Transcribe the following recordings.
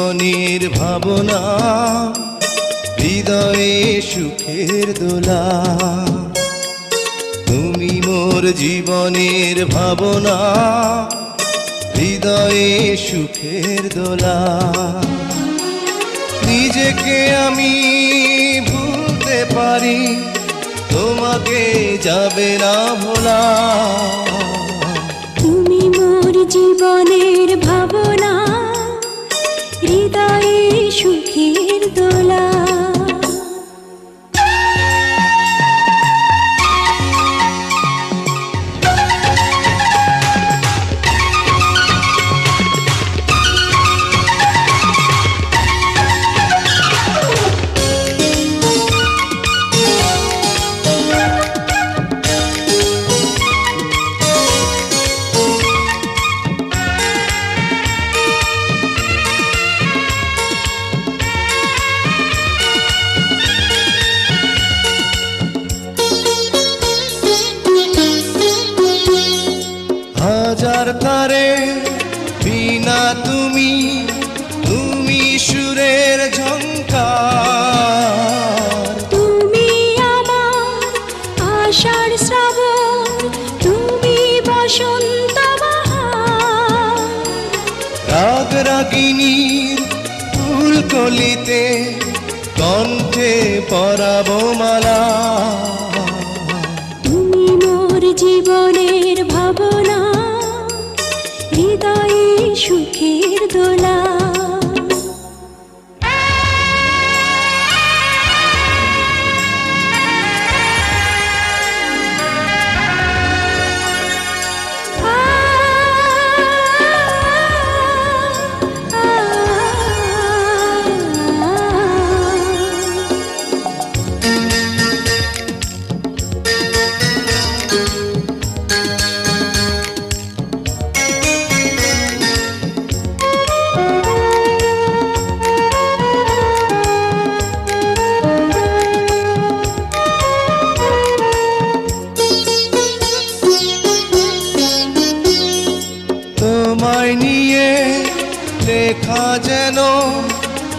জীবনের ভাবনা, হৃদয়ে সুখের দোলা। তুমি মোর জীবনের ভাবনা, হৃদয়ে সুখের দোলা। নিজেকে আমি ভুলতে পারি, তোমাকে যাবে না ভোলা। তুমি মোর জীবনের ভাবনা, হৃদয়ে সুখের দোলা। হাজার তারে বিনা তুমি, তুমি সুরের ঝংকার। তুমি আমার আষাঢ় শ্রাবণ, তুমি বসন্ত বাহার। রাগ রাগিনীর ফুলকলিতে কণ্ঠে পরাবো মালা। তুমি মোর জীবনের ভাবনা, হৃদয়ে সুখের দোলা। তোমায় নিয়ে লেখা যেন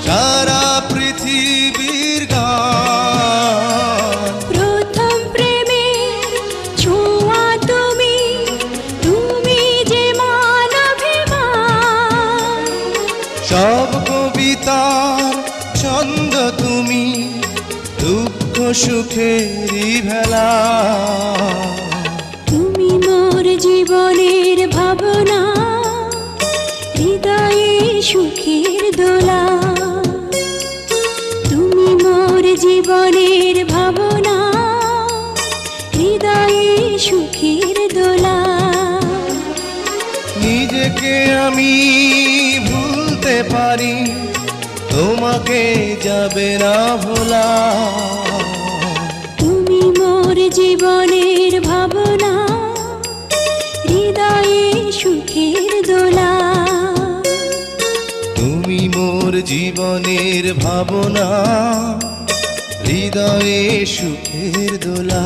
সারা পৃথিবীর গান। প্রথম প্রেমের ছোঁয়া তুমি, তুমি যে মানবিমান। সব কবিতার ছন্দ তুমি, দুঃখ সুখেরই ভেলা। তুমি মোর জীবনের ভাবনা, হৃদয়ে সুখের দোলা। তুমি মোর জীবনের ভাবনা, হৃদয়ে সুখের দোলা। নিজেকে আমি ভুলতে পারি, তোমাকে যাবে না ভোলা। তুমি মোর জীবনের ভাবনা, হৃদয়ে সুখের দোলা। তুমি মোর জীবনের ভাবনা, হৃদয়ে সুখের দোলা।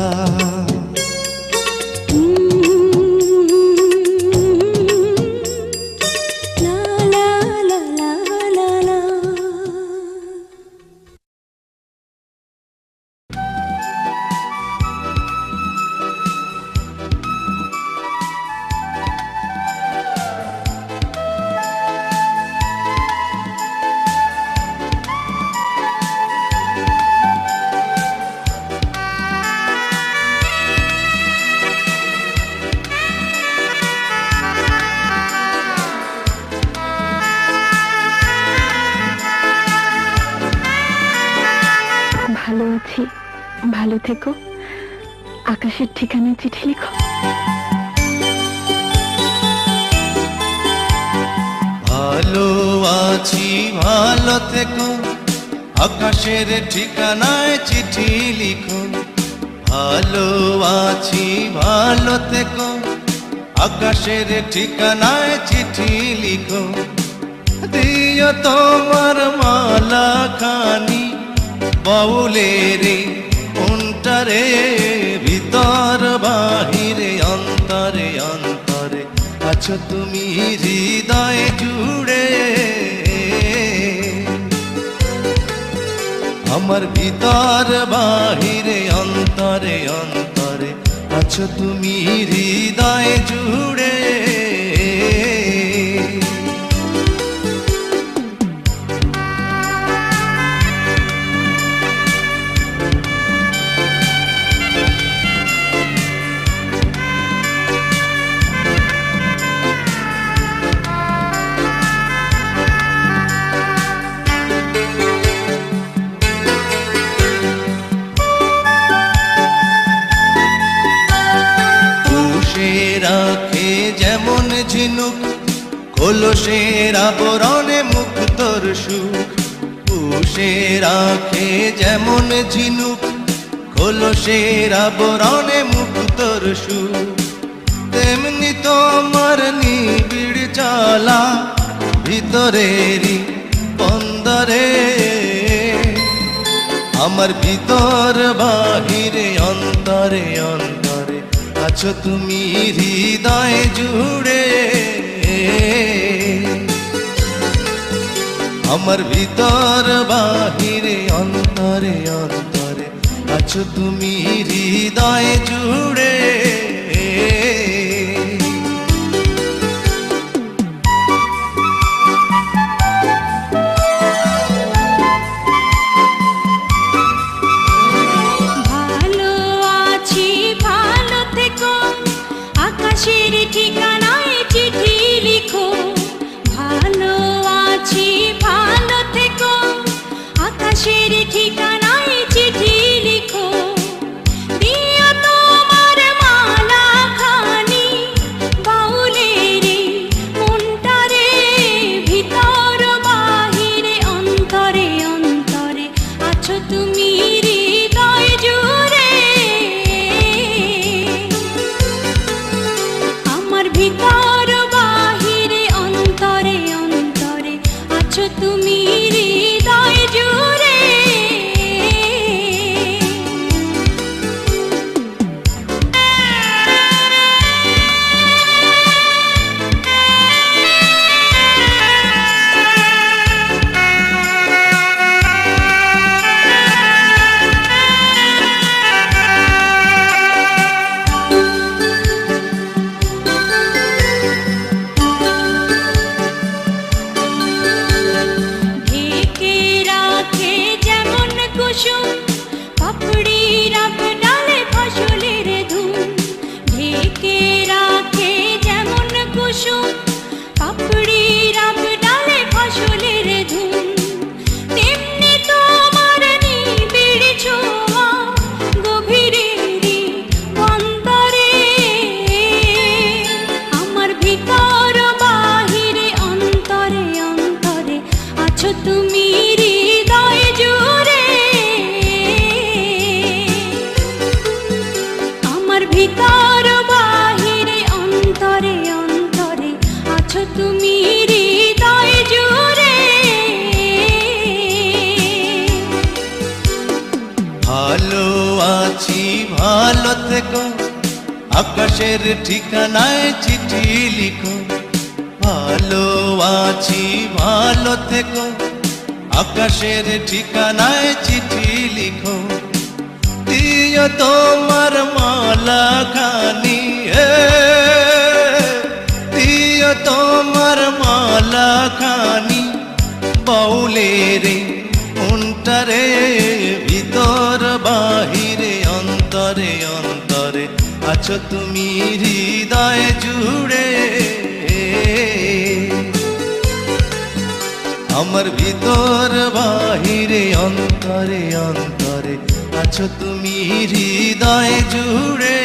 লা লা লা লা লা লা। ভালো আছি, ভালো থেকো। আকাশের ঠিকানায় চিঠি লিখো। ভালো আছি, ভালো থেকো, আকাশের ঠিকানায় চিঠি লিখো। ভালো আছি, ভালো থেকো, আকাশের ঠিকানায় চিঠি লিখো। দিও তোমার মালা খানি বাউলের অন্তরে, ভিতর বাহিরে অন্তরে অন্তরে আছো তুমি হৃদয় জুড়ে। আমার ভিতর বাহিরে অন্তরে অন্তরে আছো তুমি হৃদয় জুড়ে। রাখে যেমন ঝিনুক কলসের আবরণে মুক্তর সুখ। পুষে রাখে যেমন ঝিনুক কলসের আবরণে মুক্তর সুখ। তেমনি তোমার নিবিড় জ্বালা ভিতরেরই বন্দরে। আমার ভিতর বাহিরে অন্তরে অন্তরে আছো তুমি হৃদয় জুড়ে। আমার ভিতর বাহিরে অন্তরে অন্তরে আছো তুমি হৃদয় জুড়ে। আকাশের ঠিকানায় চিঠি লিখো। ভালো আছি ভালো থেকো, আকাশের ঠিকানায় চিঠি লিখো। দিও তোমার মালা খানি বাউলের মনটারে। ভিতর বাহিরে অন্তরে অন্তরে আছো তুমি হৃদয় জুড়ে। ভিতর বাহিরে অন্তরে অন্তরে আছো তুমি হৃদয় জুড়ে। পাপড়ি রাখ ডালে ফসলের ধুম। ঢেকে রাখে যেমন কুসুম, পাপড়ি রাখ ডালে ফসলের ধুম। তেমনি তোমার নিবিড় ছোঁয়া গভীরেরই অন্তরে। আমার ভিতর বাহিরে অন্তরে অন্তরে আছো তুমি হৃদয় জুড়ে। ভিতর বাহিরে অন্তরে অন্তরে আছো তুমি হৃদয় জুড়ে। ভালো আছি ভালো থেকো, আকাশের ঠিকানায় চিঠি লিখো। ভালো আছি ভালো থেকো, আকাশের ঠিকানায় চিঠি লিখো। দিও তোমার মালা খানি, দিও তোমার মালা খানি বাউলের মনটারে। ভিতর বাহিরে অন্তরে অন্তরে আছো তুমি হৃদয় জুড়ে। আমার ভিতর বাহিরে অন্তরে অন্তরে আছো তুমি হৃদয় জুড়ে।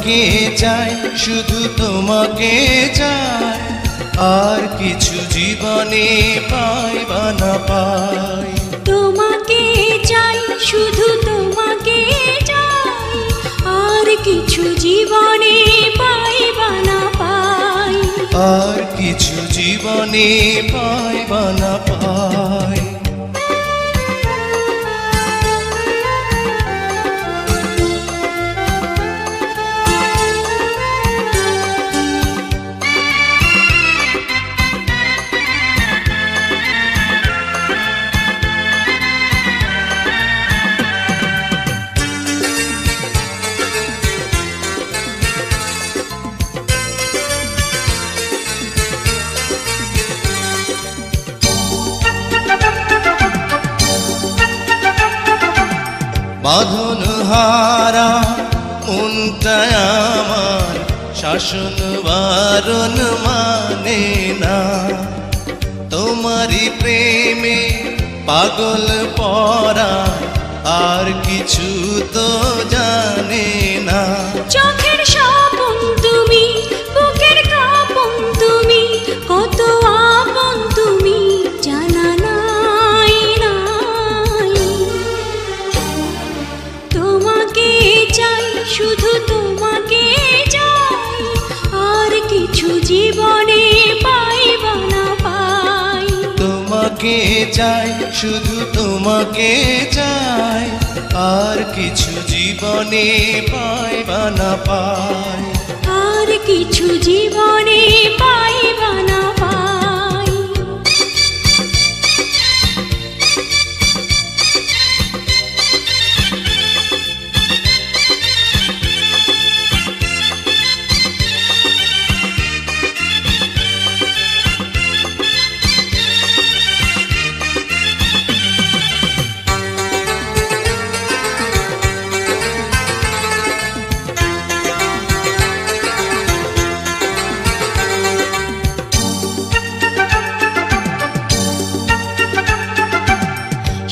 তোমাকে চাই, শুধু তোমাকে চাই, আর কিছু জীবনে পাই বা না পাই। তোমাকে চাই, শুধু তোমাকে চাই, আর কিছু জীবনে পাই বা না পাই। আর কিছু জীবনে পাই বা না পাই। বাঁধন হারা মনটা আমার শাসন বারণ মানে না। তোমারই প্রেমে পাগল পরা, আর কিছু তো জানে না। চোখের স্বপন তুমি, বুকের কাঁপন তুমি, কত আপন তুমি জানা নাই নাই। তোমাকে চাই, শুধু তোমাকে চাই, আর কিছু জীবনে পাই বা না পাই। তোমাকে চাই, শুধু তোমাকে চাই, আর কিছু জীবনে পাই বা না পাই। আর কিছু জীবনে পাই বা না পাই।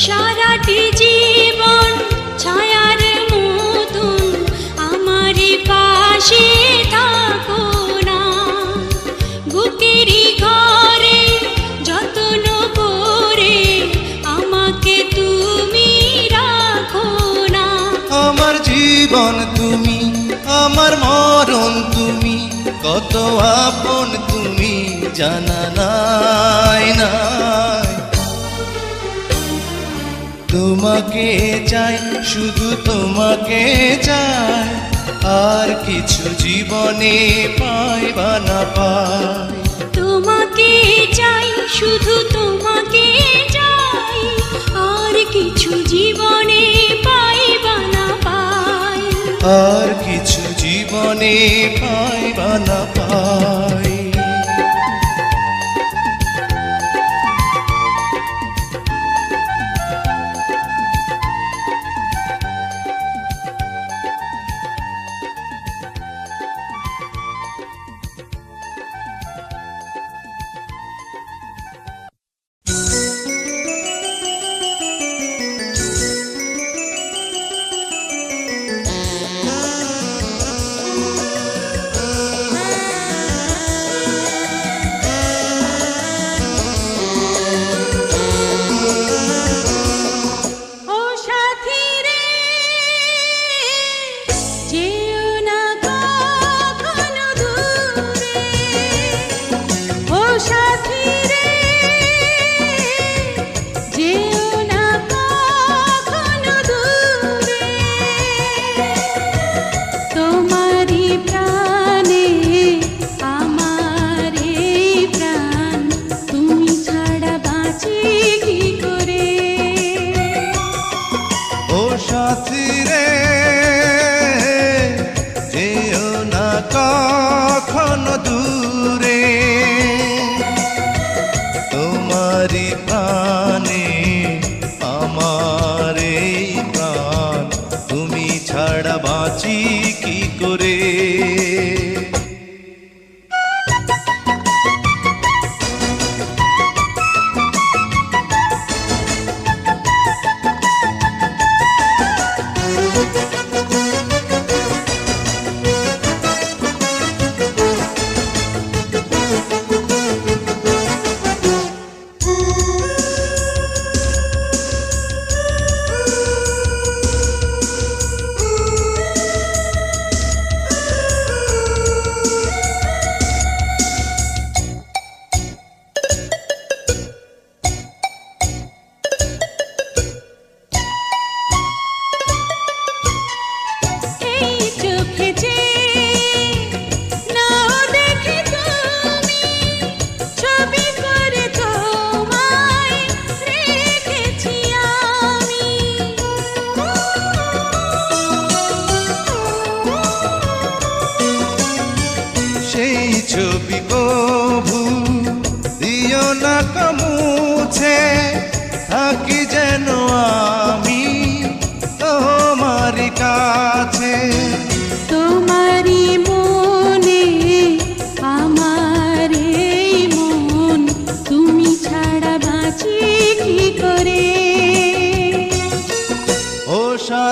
সারাটি জীবন ছায়ার মতন আমারই পাশে থাকো না। বুকেরই ঘরে যত্ন করে আমাকে তুমি রাখো না। আমার জীবন তুমি, আমার মরণ তুমি, কত আপন তুমি জানা নাই নাই। তোমাকে চাই, শুধু তোমাকে চাই, আর কিছু জীবনে পাই বা না পাই। তোমাকে চাই, শুধু তোমাকে চাই, আর কিছু জীবনে পাই বা না পাই। আর কিছু জীবনে পাই বা না পাই।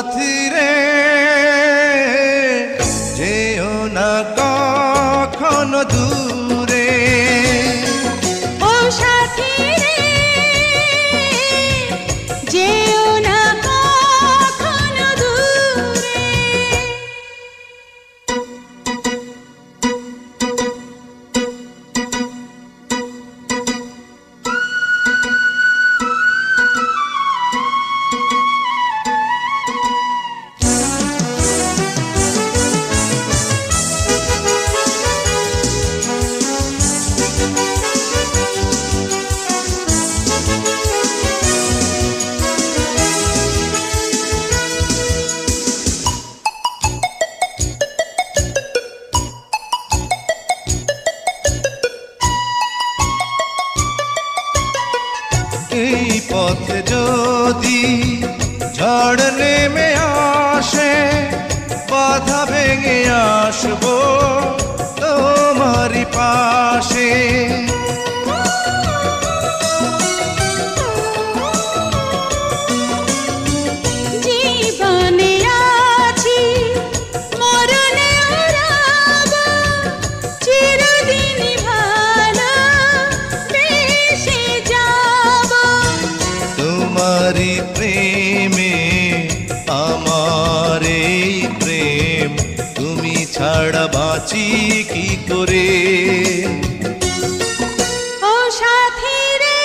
সাথী রে যেও না কখনো দূরে, ও সাথী রে যেও না কখনো দূরে। এই পথে যদি ঝড় নেমে আসে, বাধা ভেঙে আসবো তোমারই পাশে। জীবনে আছি মরণে রব, চিরদিন ভালো বেশে যাব। তোমারই প্রেমে আমার এই প্রেম, তুমি ছাড়া বাঁচি কি করে। ও সাথী রে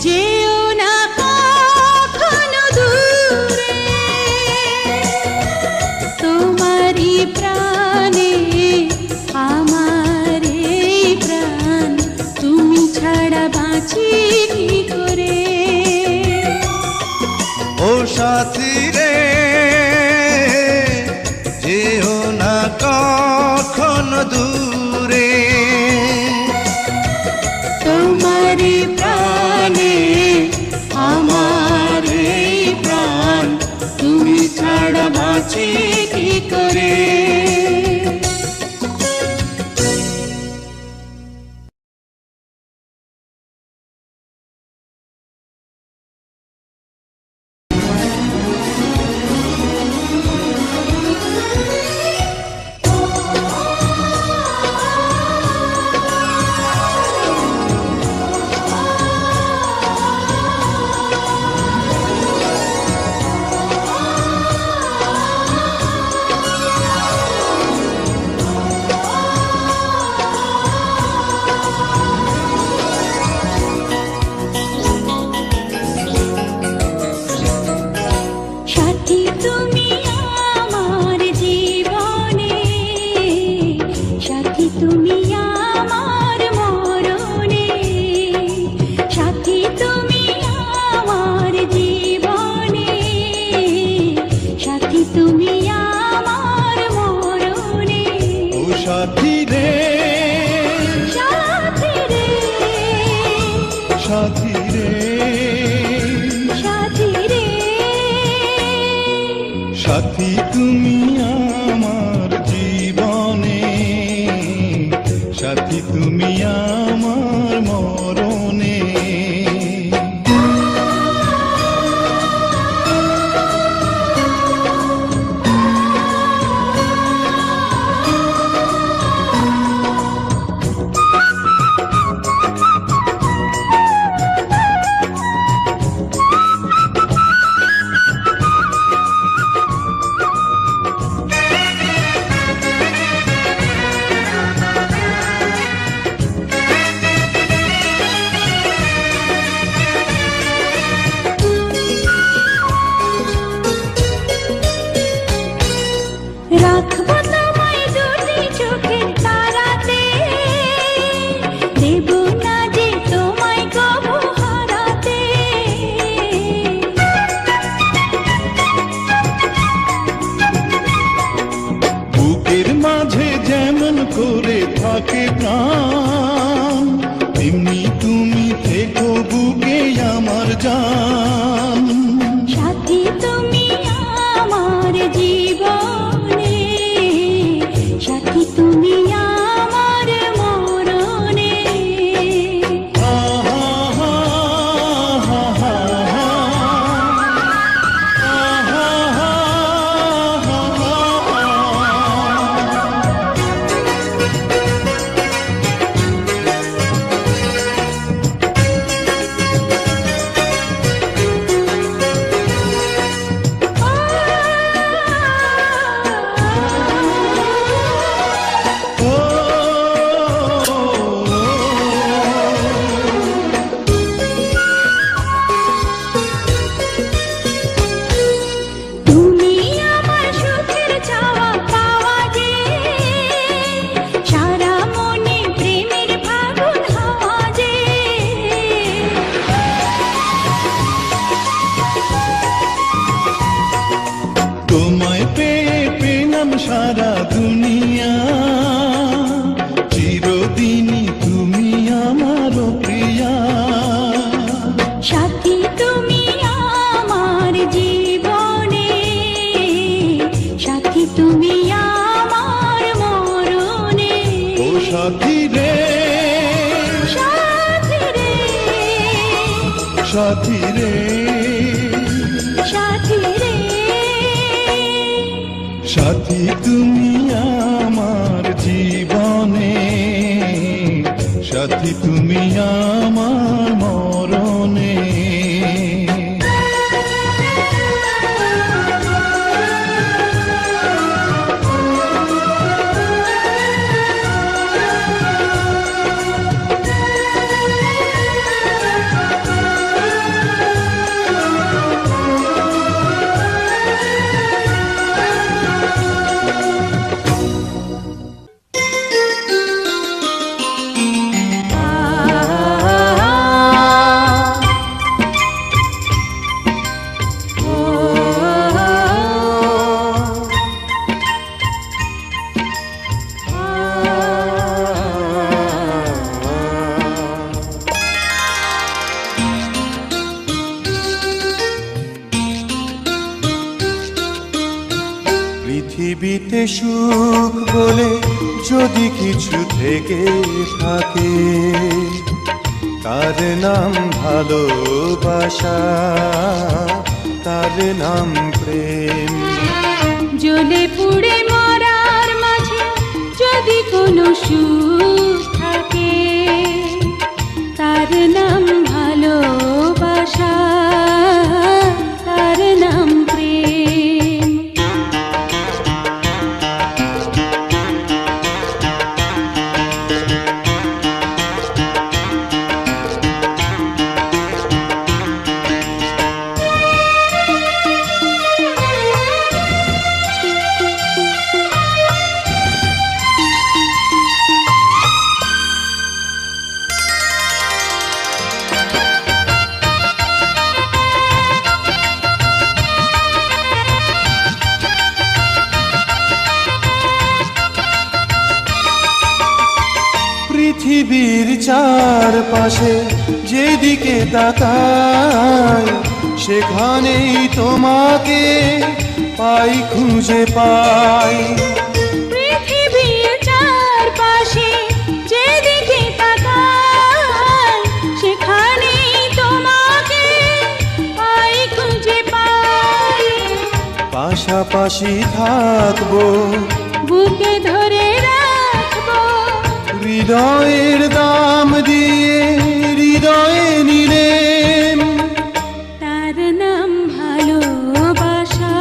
যেও না কখনো দূরে, তোমারই প্রাণে আমার এই প্রাণ, তুমি ছাড়া বাঁচি কি করে। ও সাথী রে যেও না কখনো দূরে, তোমারই প্রাণে আমার এই প্রাণ, তুমি ছাড়া বাঁচি কি করে। সাথী তুমি আমার জীবনে, সাথী তুমি আমার মরণে, সাথী তুমি আমার জীবনে, সাথী তুমি আমার মরণে। ও সাথী রে সাথী রে সাথী রে সাথী রে, সাথী তুমি আমার জীবনে, সাথী তুমি আমার মরণে। রাখবো তোমায় দুটি চোখের তারাতে, দেব না যে তোমায় কবু হারাতে। বুকের মাঝে যেমন করে থাকে প্রাণ, তেমনি তুমি থেকো বুকে আমার জান। সাথী তুমি আমার জীবনে, সাথী তুমি আমার মরণে। নাম সারা দুনিয়া, চিরদিনই তুমি আমার প্রিয়া। সাথী তুমি আমার জীবনে, সাথী তুমি আমার মরণে। ও সাথী রে, সাথী রে, সাথী রে, সাথী রে, সাথী তুমি আমার জীবনে, সাথী তুমি আমার মরণে। পৃথিবীতে সুখ বলে যদি কিছু থেকে থাকে, তার নাম ভালোবাসা, তার নাম প্রেম। জ্বলে পুড়ে মরার মাঝে যদি কোনো সুখ থাকে, তার নাম ভালোবাসা, তার নাম প্রেম। পৃথিবীর চারপাশে যেদিকে তাকাই, সেখানেই তোমাকে পাই, খুঁজে পাই। পৃথিবীর চারপাশে যেদিকে তাকাই, সেখানেই তোমাকে পাই, খুঁজে পাই। পাশাপাশি থাকবো, বুকে ধরে রাখবো, হৃদয়ের দাম দিয়ে হৃদয়ে নিলেম। তার নাম ভালোবাসা,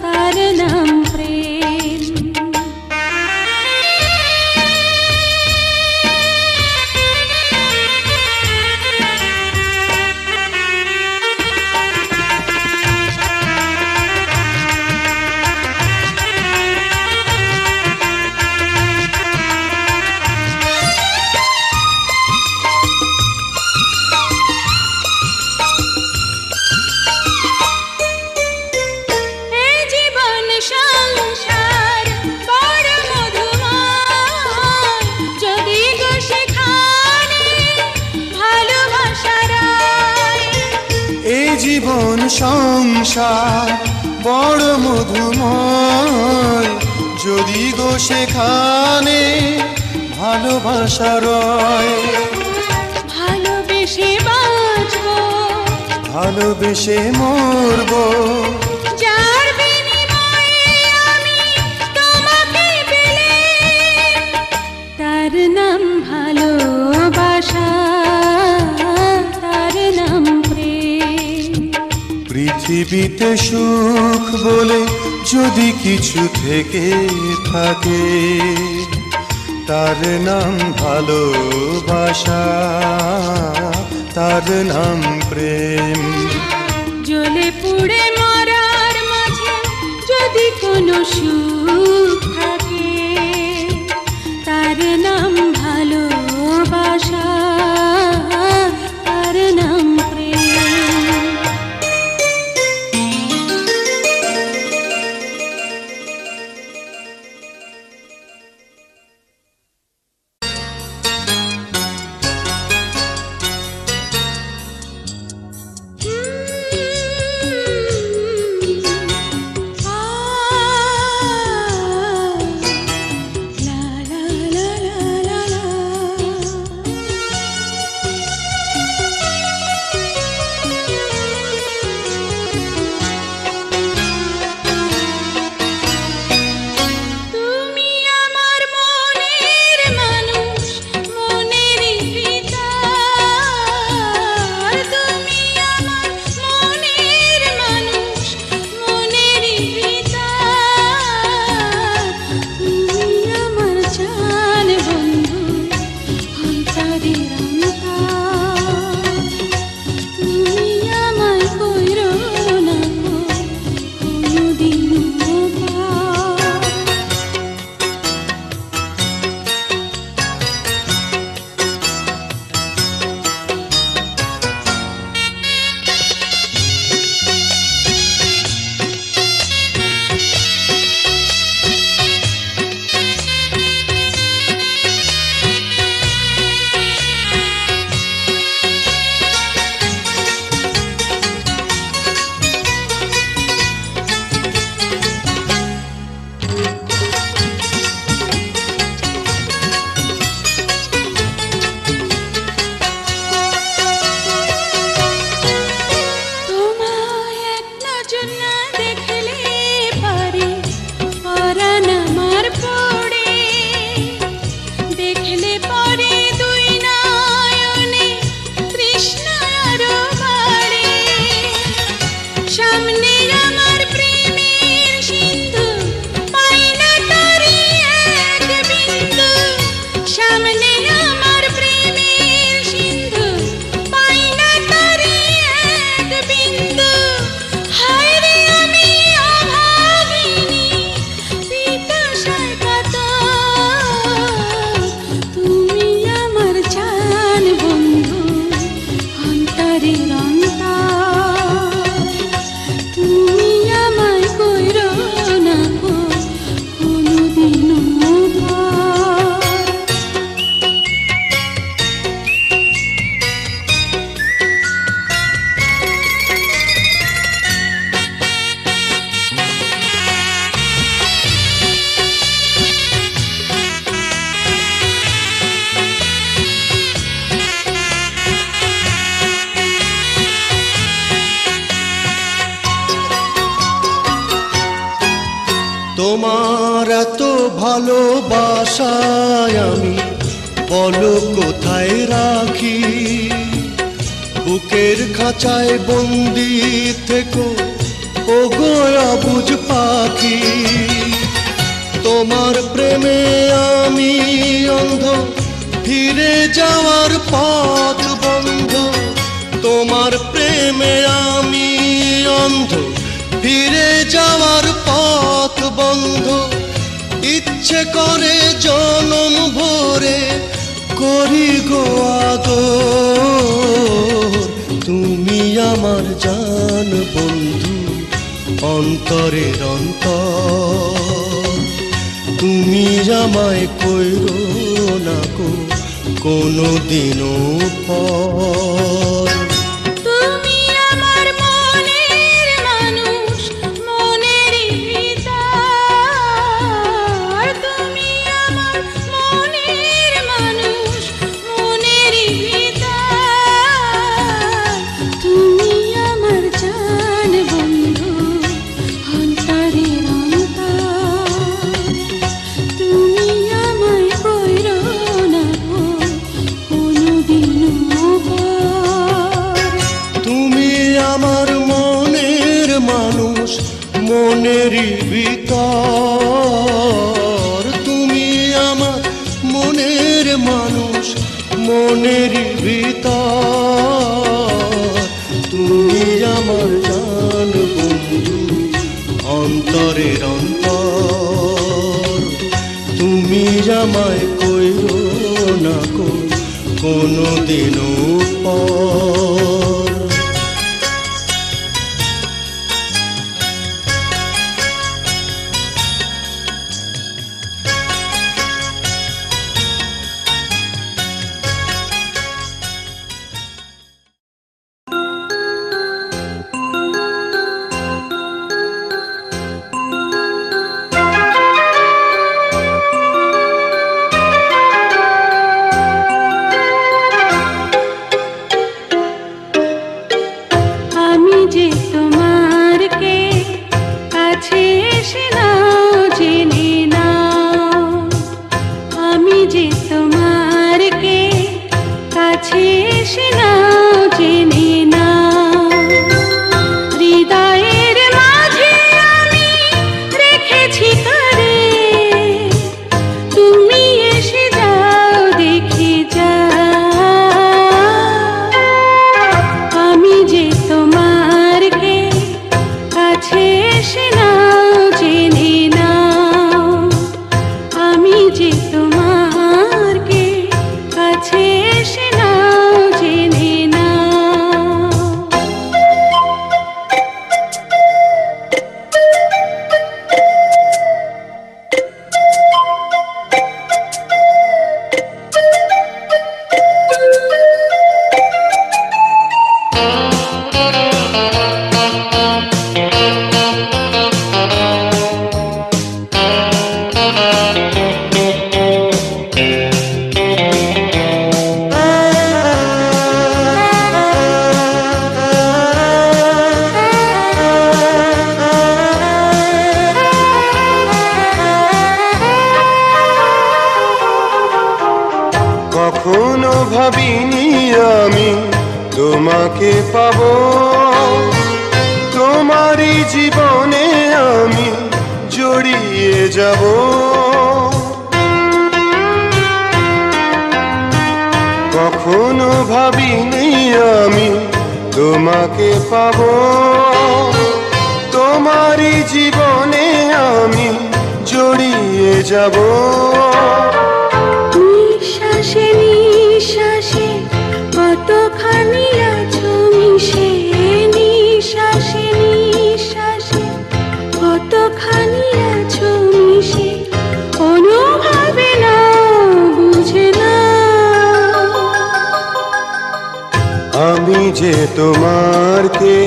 তার নাম প্রেম। জীবন সংসার বড় মধুময়, যদি গো সেখানে ভালোবাসা রয়। ভালোবেসে বাঁচবো, ভালোবেসে মরবো, যার বিনিময়ে আমি তোমাকে পেলে, তার নাম ভালোবাসা, তার নাম প্রেম। পৃথিবীতে সুখ বলে যদি কিছু থেকে থাকে, তার নাম ভালোবাসা, তার নাম প্রেম। জ্বলে পুড়ে মরার মাঝে যদি কোনো সুখ থাকে, তার নাম ভালোবাসা, তার নাম প্রেম। তোমার এত ভালোবাসায় আমি বলো কোথায় রাখি, বুকের খাঁচায় বন্দি থেকো ওগো অবুঝ পাখি। তোমার প্রেমে আমি অন্ধ, ফিরে যাওয়ার পথ বন্ধ। তোমার প্রেমে আমি অন্ধ, ফিরে যাওয়ার পথ বন্ধ। ইচ্ছে করে জনম ভরে করি গো আদর। তুমি আমার জান বন্ধু, অন্তরের অন্তর। তুমি আমায় কইরো না গো কোনো দিনও পর। তুমি আমার মনের মানুষ, মনের ভিতর। তুমি আমার মনের মানুষ, মনের ভিতর। তুমি আমার জান বন্ধু, অন্তরের অন্তর। তুমি আমায় কইরো না গো কোনোদিনও পর। তুমি আমার মনের মানুষ, মনের ভিতর। তুমি আমার মনের মানুষ, মনের ভিতর। তুমি আমার জান বন্ধু, অন্তরের অন্তর। তুমি আমায় কইরো না গো কোনো দিনও পর। আমি যে তোমার কে কাছে এসে নাও জেনে নাও। আমি যে তোমার কে কাছে এসে নাও জেনে নাও। হৃদয়ের মাঝে আমি রেখেছি কারে, তুমি এসে যাও দেখে যাও। আমি যে তোমার কে কাছে এসে নাও জেনে নাও। আমি যে তোমার কে কাছে এসে নাও জেনে নাও। কখনো ভাবিনি আমি তোমাকে পাবো, তোমারই জীবনে আমি জড়িয়ে যাব। কখনো ভাবিনি আমি তোমাকে পাবো, তোমারই জীবনে আমি জড়িয়ে যাব। নিঃশ্বাসে নিঃশ্বাসে কতখানি আছো মিশে। নিঃশ্বাসে নিঃশ্বাসে কতখানি আছো মিশে। অনুভবে না বুঝে না। আমি যে তোমার কে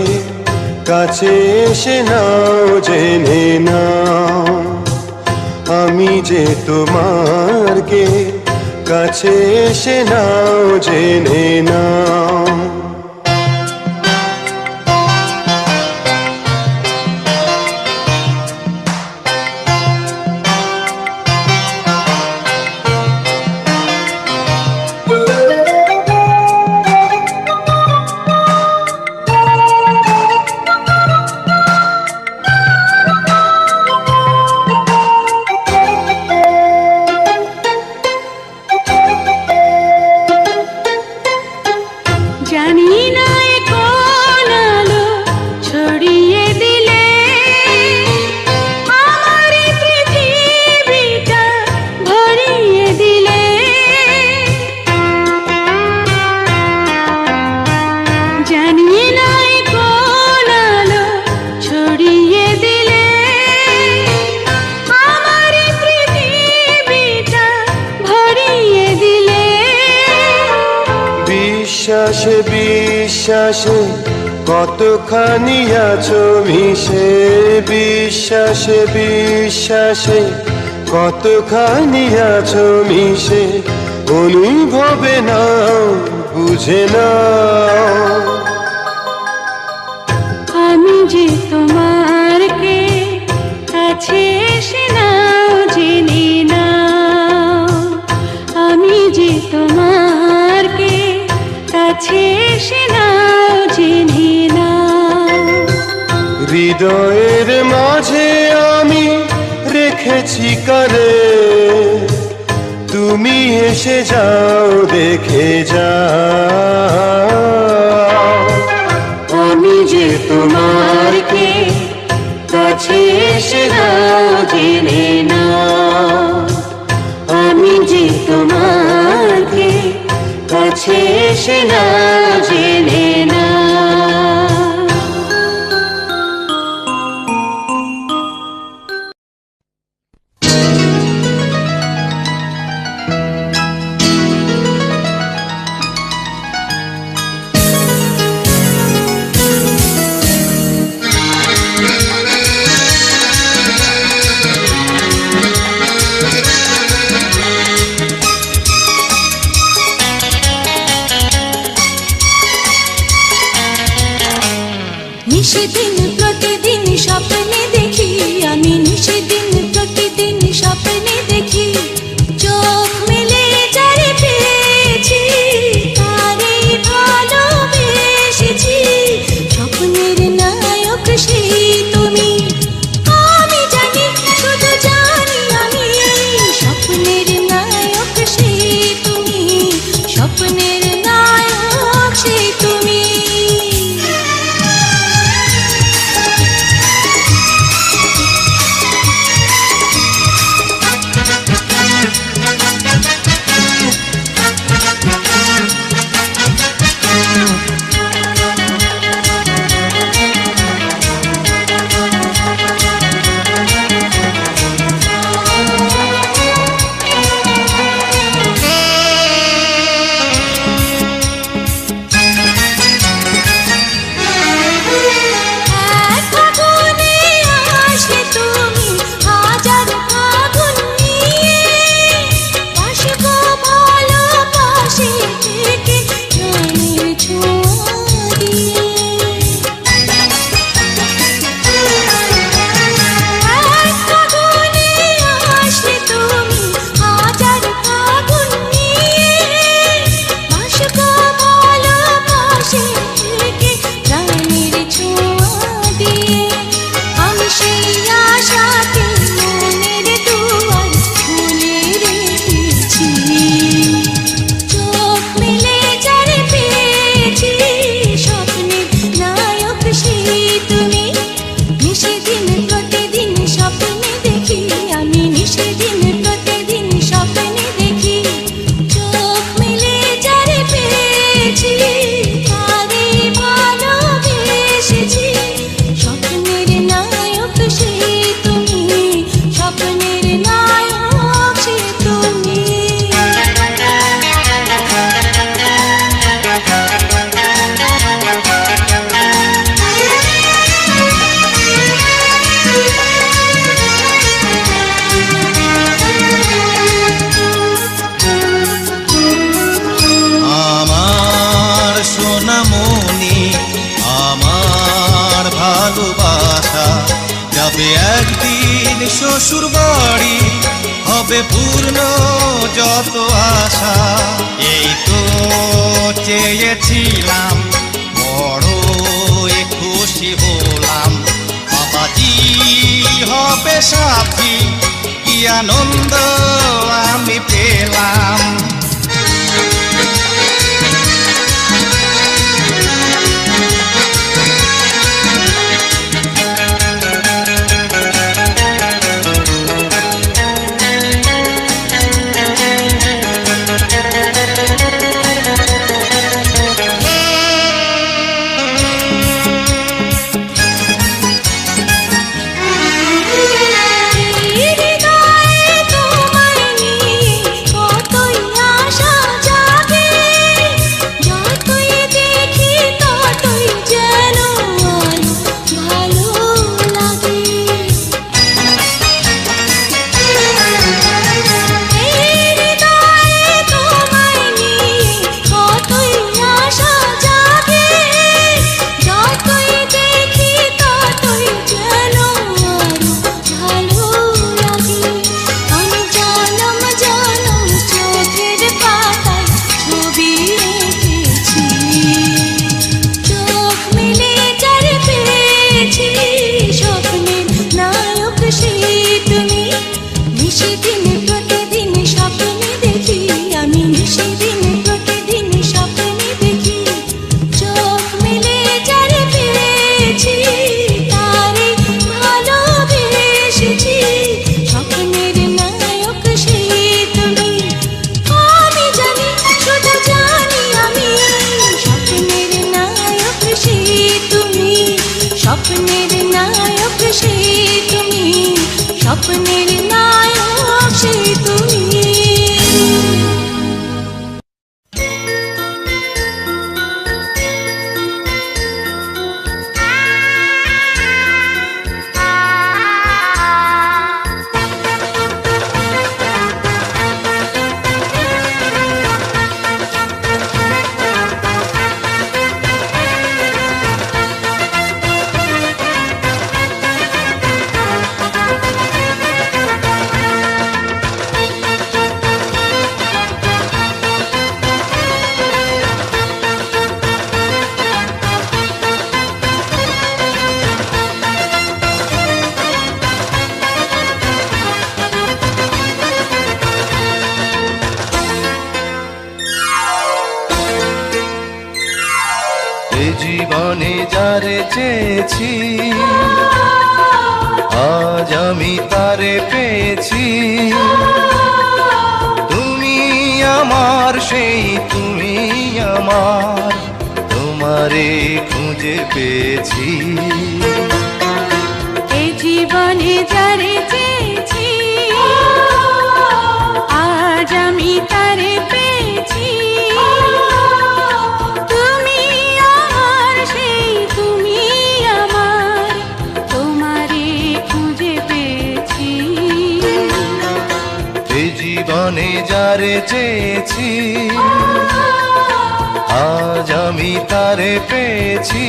কাছে এসে নাও জেনে নাও। আমি যে তোমার কে কাছে এসে নাও জেনে নাও। বিশ্বাসে বিশ্বাসে কতখানি আছো মিশে, বিশ্বাসে বিশ্বাসে কতখানি আছো মিশে, অনুভবে না বুঝে না। আমি যে তোমার কে কাছে এসে নাও জেনে নাও, আমি যে তোমার কে কাছে এসে নাও জেনে নাও। হৃদয়ের মাঝে আমি রেখেছি কারে, তুমি এসে যাও দেখে যাও। আমি যে তোমার কে কাছে এসে নাও জেনে নাও, আমি যে তোমার কে কাছে এসে নাও জেনে নাও। নিশিদিন প্রতিদিন স্বপ্নে দেখি, আমি নিশিদিন প্রতিদিন স্বপ্নে দেখি, চোখ মেলে যারে পেয়েছি তারে ভালোবেসেছি। স্বপ্নের নায়ক সেই তুমি, আমি জানি শুধু জানি আমি, স্বপ্নের নায়ক সেই তুমি, স্বপ্নের নায়ক সেই তুমি। যাবে একদিন শ্বশুর বাড়ি, হবে পূর্ণ যত আশা। এই তো চেয়েছিলাম, বড় খুশি হলাম, বাবাজি হবে সাথী, কি আনন্দ আমি পেলাম। হৃদয়ে তোমার স্বপ্নের নায়ক সেই তুমি, স্বপ্নের নায়ক সেই তুমি। এ জীবনে যারে চেয়েছি, আজ আমি তারে পেয়েছি। তুমি আমার সেই তুমি আমার, তোমারে খুঁজে পেয়েছি। এ জীবনে যারে চেয়েছি, আজ আমি তারে পেয়েছি। তুমি আমার সেই তুমি আমার, তোমারে খুঁজে পেয়েছি। এ জীবনে যারে চেয়েছি, আজ আমি তারে পেয়েছি।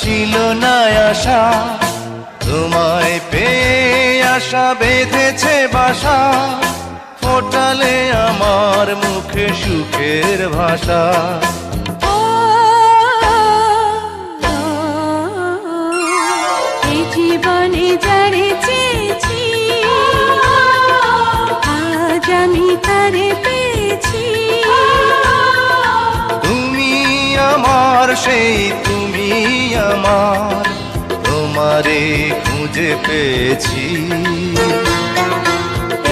ছিল না আশা, তোমায় পেয়ে আশা বেঁধেছে বাসা। ফোটালে আমার মুখে সুখের ভাষা। এই জীবনে যারে চেয়েছি, আজ আমি তারে পেয়েছি। তুমি আমার সেই তুমি আমার, তোমারে খুঁজে পেয়েছি।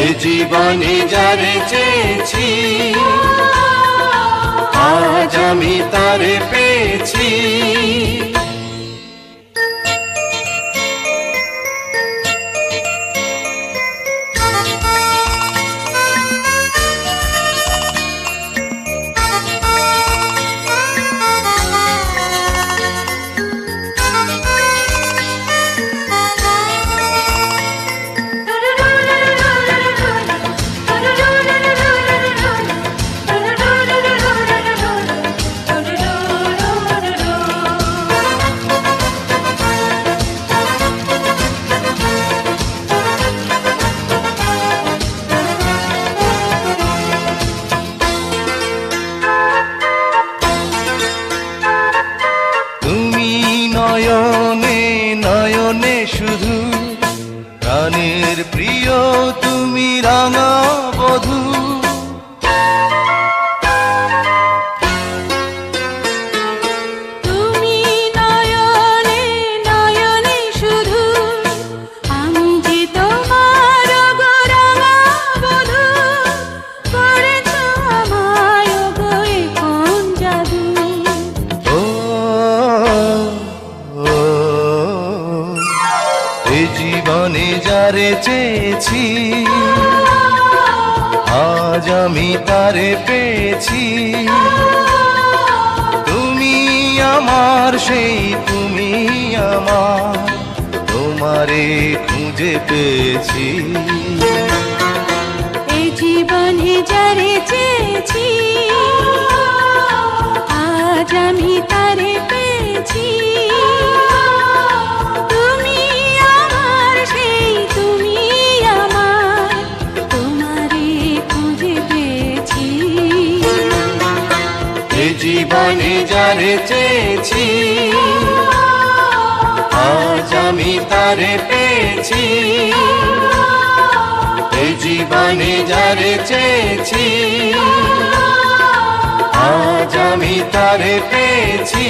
এ জীবনে যারে চেয়েছি, আজ আমি তারে পেয়েছি। নয়নে নয়নে শুধু প্রাণের প্রিয় তুমি রাঙা বধূ। তুমি নয়নে নয়নে শুধু, আমি যে তোমার গো রাঙা বধূ। করেছ আমায় গো এ কোন জাদু। এ জীবনে যারে চেয়েছি, আজ আমি তারে পেয়েছি। তুমি আমার সেই তুমি আমার, তোমার তোমারে খুঁজে পেয়েছি। এই জীবনে যারে চেয়েছি আজ আমি তারে পেয়েছি। তুমি আমার সেই তুমি আমার তোমারে খুঁজে পেয়েছি। এই জীবনে যারে চেয়েছি আজ আমি তারে পেয়েছি। এই জীবনে যারে চেয়েছি আজ আমি তারে পেয়েছি।